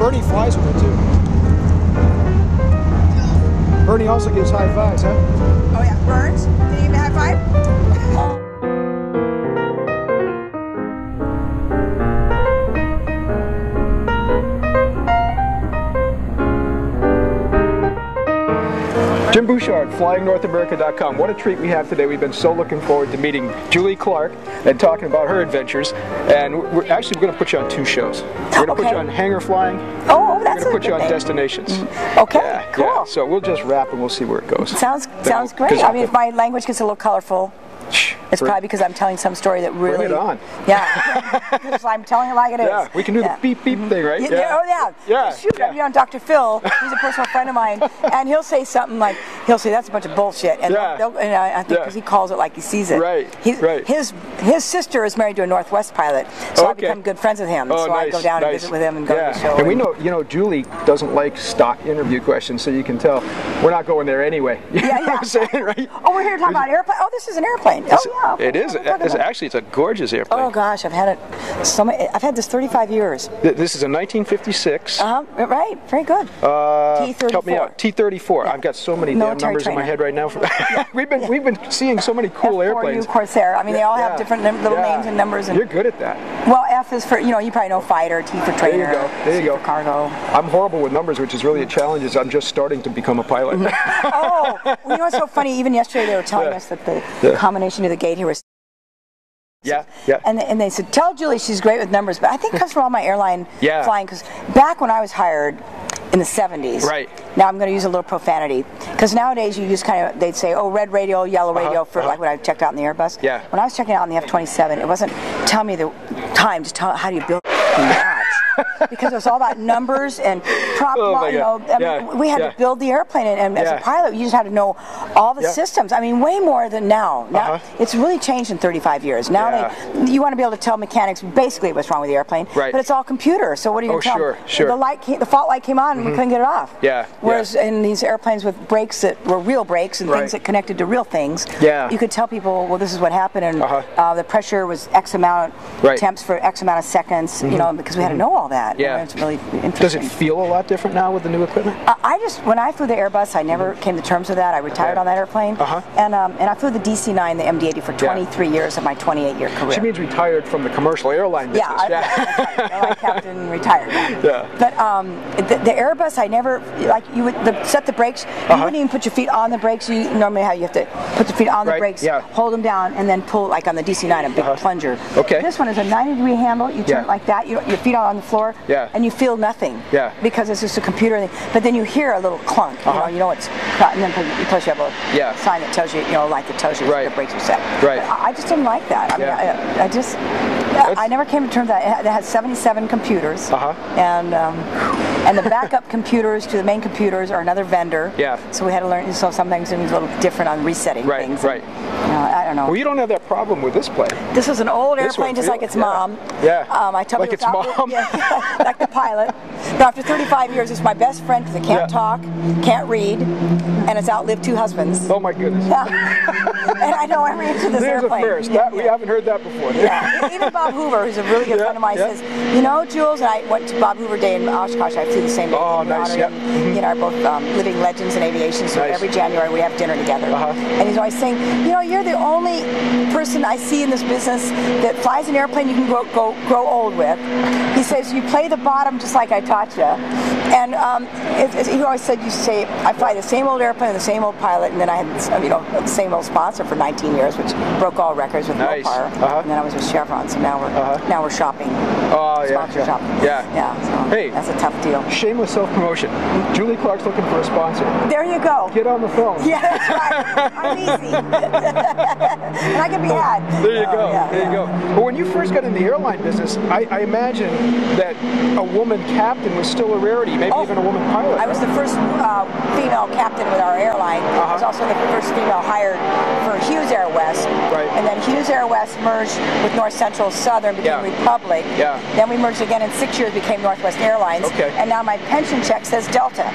Bernie flies with it too. Bernie also gives high fives, huh? Oh yeah, Burns, can you give me a high five? Jim Bouchard, FlyingNorthAmerica.com. What a treat we have today. We've been so looking forward to meeting Julie Clark and talking about her adventures. And we're going to put you on 2 shows. We're going to put you on Hangar Flying. Oh, that's We're going to put you on Destinations. Okay, yeah, cool. Yeah. So we'll just wrap and we'll see where it goes. Sounds great. I mean, if my language gets a little colorful, it's probably because I'm telling some story that really... Bring it on. Yeah. I'm telling it like it is. Yeah, we can do the beep beep thing, right? Yeah. Oh, yeah. Shoot, I'm on Dr. Phil. He's a personal friend of mine, and he'll say something like, he'll say, that's a bunch of bullshit. And, and I think because he calls it like he sees it. Right, His sister is married to a Northwest pilot, so I've become good friends with him. So I go down and visit with him and go to the show. And we know, Julie doesn't like stock interview questions, so you can tell we're not going there anyway. You know what I'm saying, right? Oh, we're here to talk about airplane. Oh, this is an airplane. Oh, yeah. Okay. It is. Actually, it's a gorgeous airplane. Oh gosh, I've had it I've had this 35 years. This is a 1956. Right. Very good. T-34. Help me out. T-34. Yeah. I've got so many damn numbers in my head right now. We've been seeing so many cool airplanes. F4U Corsair. I mean, they all have different little names and numbers. And you're good at that. Well, F is for, you probably know fighter, T for trainer, there you go. C for cargo. I'm horrible with numbers, which is really a challenge, as I'm just starting to become a pilot. Oh, well, you know what's so funny? Even yesterday they were telling us that the combination of the gate here was... Yeah. And they said, tell Julie she's great with numbers, but I think it comes from all my airline flying, because back when I was hired in the 70s, now I'm going to use a little profanity, because nowadays you just they'd say, oh, red radio, yellow radio, for like when I checked out in the Airbus. Yeah. When I was checking out in the F-27, it wasn't tell me the time, just tell how do you build watch. Because it was all about numbers and prop, we had to build the airplane, and as a pilot, you just had to know all the systems. I mean, way more than now. Now it's really changed in 35 years. Now you want to be able to tell mechanics basically what's wrong with the airplane, but it's all computer. So what are you going to tell them? The fault light came on, and we couldn't get it off. Whereas in these airplanes with brakes that were real brakes and things that connected to real things, you could tell people, well, this is what happened, and the pressure was X amount temps for X amount of seconds. Because we had to know all that. It's really interesting. Does it feel a lot different now with the new equipment? When I flew the Airbus, I never came to terms with that. I retired on that airplane, and I flew the DC-9, the MD-80 for 23 years of my 28-year career. She means retired from the commercial airline business. That's right. Airline captain, retired. But the Airbus, I never you would set the brakes. You wouldn't even put your feet on the brakes. Normally, how you have to put the feet on the brakes, hold them down, and then pull, like on the DC-9, a big plunger. This one is a 90-degree handle. You turn it like that. Your feet are on the floor, and you feel nothing, because it's just a computer thing. But then you hear a little clunk, you know it's, and then plus you have a sign that tells you, light that tells you the brakes are set. I just didn't like that. I mean, I never came to terms with that. It had 77 computers, and the backup computers to the main computers are another vendor. So we had to learn. So sometimes it was a little different on resetting things. I don't know. Well, you don't have that problem with this plane. This was an old airplane, just like its mom. I tell like its mom. Like the pilot. But after 35 years, it's my best friend because it can't talk, can't read, and it's outlived 2 husbands. Oh my goodness. And I know every inch of this airplane. There's a first. We haven't heard that before. Even Bob Hoover, who's a really good friend of mine, says, Jules, and I went to Bob Hoover Day in Oshkosh. I flew the same day. Oh, nice. He and I are both living legends in aviation, so every January we have dinner together. And he's always saying, you're the only person I see in this business that flies an airplane you can grow old with. He says, you play the bottom just like I taught you. And he always said, I fly the same old airplane, the same old pilot, and then I had the same old sponsor for 19 years, which broke all records with Mopar. And then I was with Chevron, so now we're shopping. Sponsor shopping. So hey, that's a tough deal. Shameless self-promotion. Julie Clark's looking for a sponsor. There you go. Get on the phone. Yeah, that's right. I'm easy. And I can be had. There you go. There you go. But when you first got in the airline business, I imagine that a woman captain was still a rarity, maybe even a woman pilot. I was the first female captain with our airline. I was also the first female hired for Hughes Air West. And then Hughes Air Air West merged with North Central Southern, became Republic. Yeah. Then we merged again in 6 years, became Northwest Airlines. Okay. And now my pension check says Delta.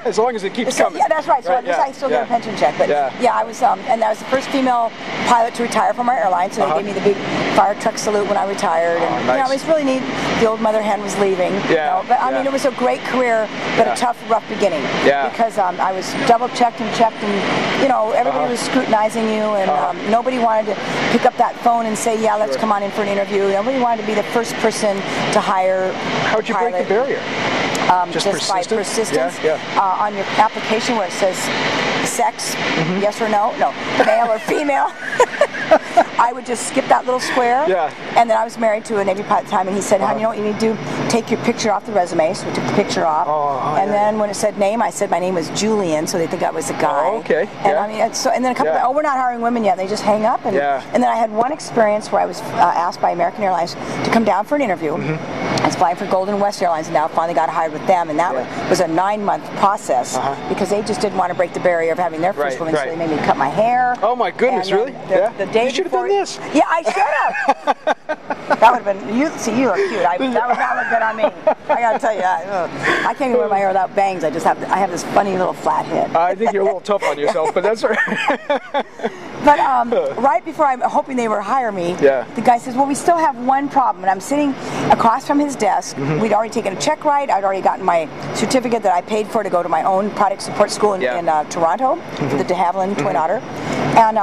As long as it keeps coming. Yeah, that's right. So at least I still get a pension check. But I was, and I was the first female pilot to retire from our airline. So they gave me the big fire truck salute when I retired. And nice. you know, it was really neat. The old mother hen was leaving. Yeah. You know, but I mean, it was a great career, but a tough, rough beginning. Yeah. Because I was double checked, and you know, everybody was scrutinizing you, and nobody wanted to pick up that phone and say, yeah, let's come on in for an interview. Nobody wanted to be the first person to hire. How'd you break the barrier? Just by persistence. On your application where it says sex, yes or no, male or female, I would just skip that little square. And then I was married to a Navy pilot at the time, and he said, "Hon, you know what you need to do? Take your picture off the resume." So we took the picture off. And then when it said name, I said my name was Julian, so they think I was a guy. And I mean, so, and then a couple of, we're not hiring women yet. They just hang up. And then I had one experience where I was asked by American Airlines to come down for an interview. I was flying for Golden West Airlines, and now finally got hired with them, and that was a 9-month process because they just didn't want to break the barrier of having their first woman, so they made me cut my hair. Oh my goodness, really? The day you should have done this. Yeah, I should have. That would have been, you look cute. That would not look good on me. I gotta tell you, I can't even wear my hair without bangs. I have this funny little flat head. I think you're a little tough on yourself, but that's all right. But right before I'm hoping they would hire me, the guy says, well, we still have one problem. And I'm sitting across from his desk. We'd already taken a check ride. I'd already gotten my certificate that I paid for to go to my own product support school in Toronto for the de Havilland Twin Otter. And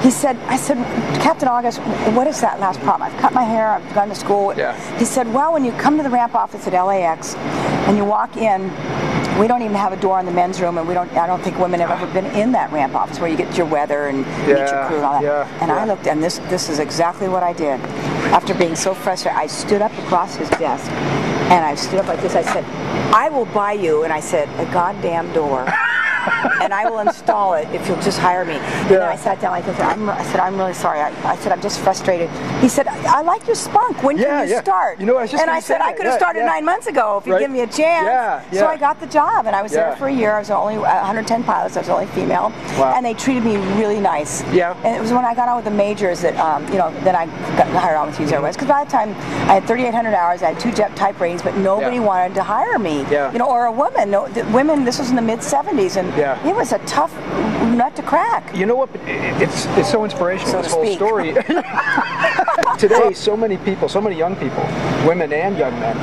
he said, I said, Captain August, what is that last problem? I've cut my hair, I've gone to school. He said, well, when you come to the ramp office at LAX and you walk in, we don't even have a door in the men's room, and I don't think women have ever been in that ramp office where you get your weather and meet your crew and all that. And I looked, and this is exactly what I did. After being so frustrated, I stood up across his desk, and I stood up like this. I said, I will buy you, and I said, a goddamn door. And I will install it if you'll just hire me. And then I sat down like this. I said, I'm really sorry. I said, I'm just frustrated. He said, I like your spunk. When can you start? You know, I was just and I said, I could have started 9 months ago if you'd give me a chance. So I got the job, and I was there for a year. I was only 110 pilots. I was the only female. And they treated me really nice. And it was when I got on with the majors that, you know, then I got hired on with Hughes Airways. Because by the time I had 3,800 hours, I had 2 jet type ratings, but nobody wanted to hire me. You know, or a woman. No, women. This was in the mid 70s, and it was a tough nut to crack. You know what? It's so inspirational, this whole story. Today, so many people, so many young people, women and young men,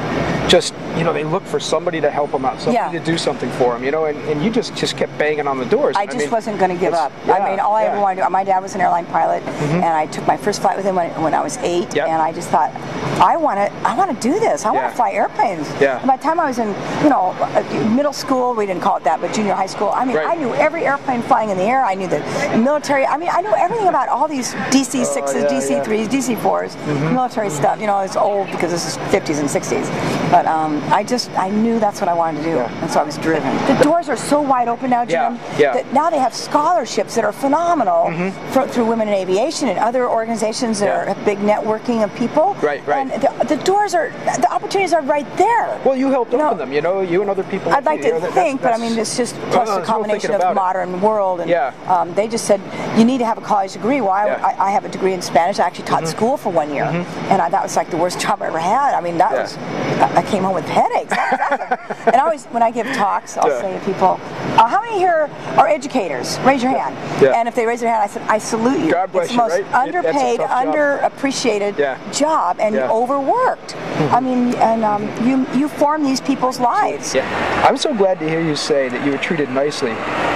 just, you know, they look for somebody to help them out, somebody to do something for them, you know, and you just kept banging on the doors. I just wasn't going to give up. I mean, all I ever wanted to do, my dad was an airline pilot, and I took my first flight with him when I was 8, and I just thought, I want to do this. I want to fly airplanes. And by the time I was in, you know, middle school, we didn't call it that, but junior high school, I mean, I knew every airplane flying in the air. I knew the military. I mean, I knew everything about all these DC-6s, DC-3s, DC-4s, military stuff. You know, it's old because this is 50s and 60s. But I knew that's what I wanted to do, and so I was driven. The doors are so wide open now, Jim, that now they have scholarships that are phenomenal through Women in Aviation and other organizations that are a big networking of people. And the doors are, the opportunities are right there. Well, you helped open them, you know, you and other people. I'd like to think, but I mean, it's just plus the combination of the modern world, and they just said, you need to have a college degree. Well, I have a degree in Spanish. I actually taught school for 1 year, and that was like the worst job I ever had. I mean, that was, I came home with headaches. And I always, when I give talks, I'll say to people, how many here are educators? Raise your hand. And if they raise their hand, I said, I salute you. God bless it's the most underpaid, underappreciated job, and overworked. I mean, and you form these people's lives. I'm so glad to hear you say that you were treated nicely,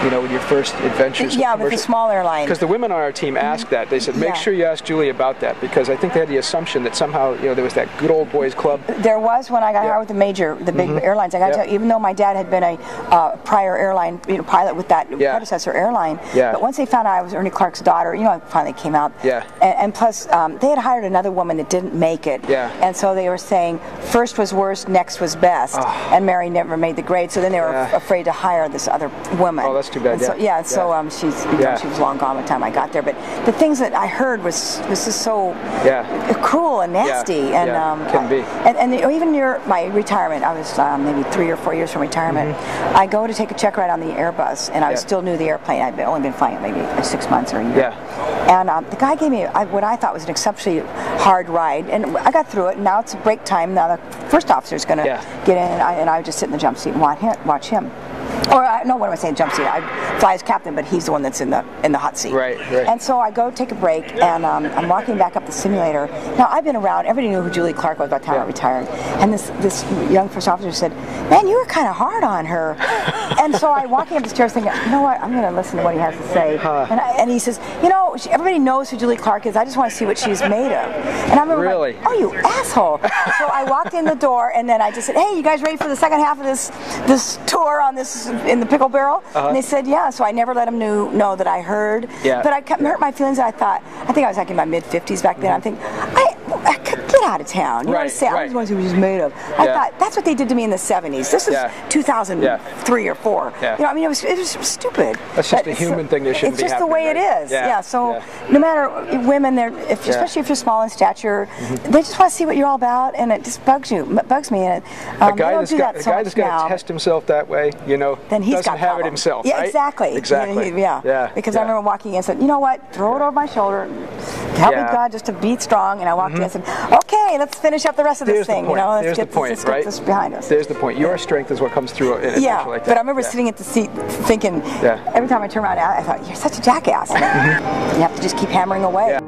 you know, with your first adventures. With the small airline. Because the women on our team asked that. They said, make sure you ask Julie about that, because I think they had the assumption that somehow, you know, there was that good old boys club. There was when I got hired with the major, the big airlines. I got to tell you, even though my dad had been a prior airline pilot with that predecessor airline, but once they found out I was Ernie Clark's daughter, you know, it finally came out. And plus, they had hired another woman that didn't make it. And so they were saying, first was worst, next was best. And Mary never made the grade, so then they were afraid to hire this other woman. Oh, that's too bad. So she's, you know, she was long gone by the time I got there. But the things that I heard was just so cruel and nasty. And can be. And even near my retirement, I was maybe 3 or 4 years from retirement. I go to take a check ride on the Airbus, and I still knew the airplane. I'd only been flying it maybe 6 months or a year. And the guy gave me what I thought was an exceptionally hard ride, and I got through it. And now it's break time. Now the first officer's going to get in, and I would just sit in the jump seat and watch him. Or no, what am I saying? Jump seat. I fly as captain, but he's the one that's in the hot seat. Right. And so I go take a break, and I'm walking back up the simulator. Now I've been around. Everybody knew who Julie Clark was by the time I retired. And this young first officer said, "Man, you were kind of hard on her." And so I walking up the stairs thinking, you know what? I'm going to listen to what he has to say. And he says, you know, everybody knows who Julie Clark is. I just want to see what she's made of. And I remember, like, oh, you asshole. So I walked in the door, and then I just said, hey, you guys ready for the second half of this tour on this in the pickle barrel? And they said, yeah. So I never let them know that I heard. But I kept hurt my feelings. And I think I was like in my mid-50s back then. I'm thinking, I could get out of town. You know what I'm saying? I was who was made of. I thought that's what they did to me in the 70s. This is 2003 or 4. You know, I mean, it was stupid. That's just a human thing that shouldn't be happening. It's just the way it is. So no matter women, especially if you're small in stature, they just want to see what you're all about, and it just bugs me. And a guy that's got to test himself that way, you know, then he's doesn't got have it himself. Yeah, right? exactly. Because I remember walking in and said, you know what? Throw it over my shoulder. Help me God just to be strong. And I walked in and said, okay, let's finish up the rest of this thing. You know, let's get this behind us. There's the point. Your strength is what comes through in like that. But I remember sitting at the seat thinking, every time I turn around, I thought, you're such a jackass. You have to just keep hammering away.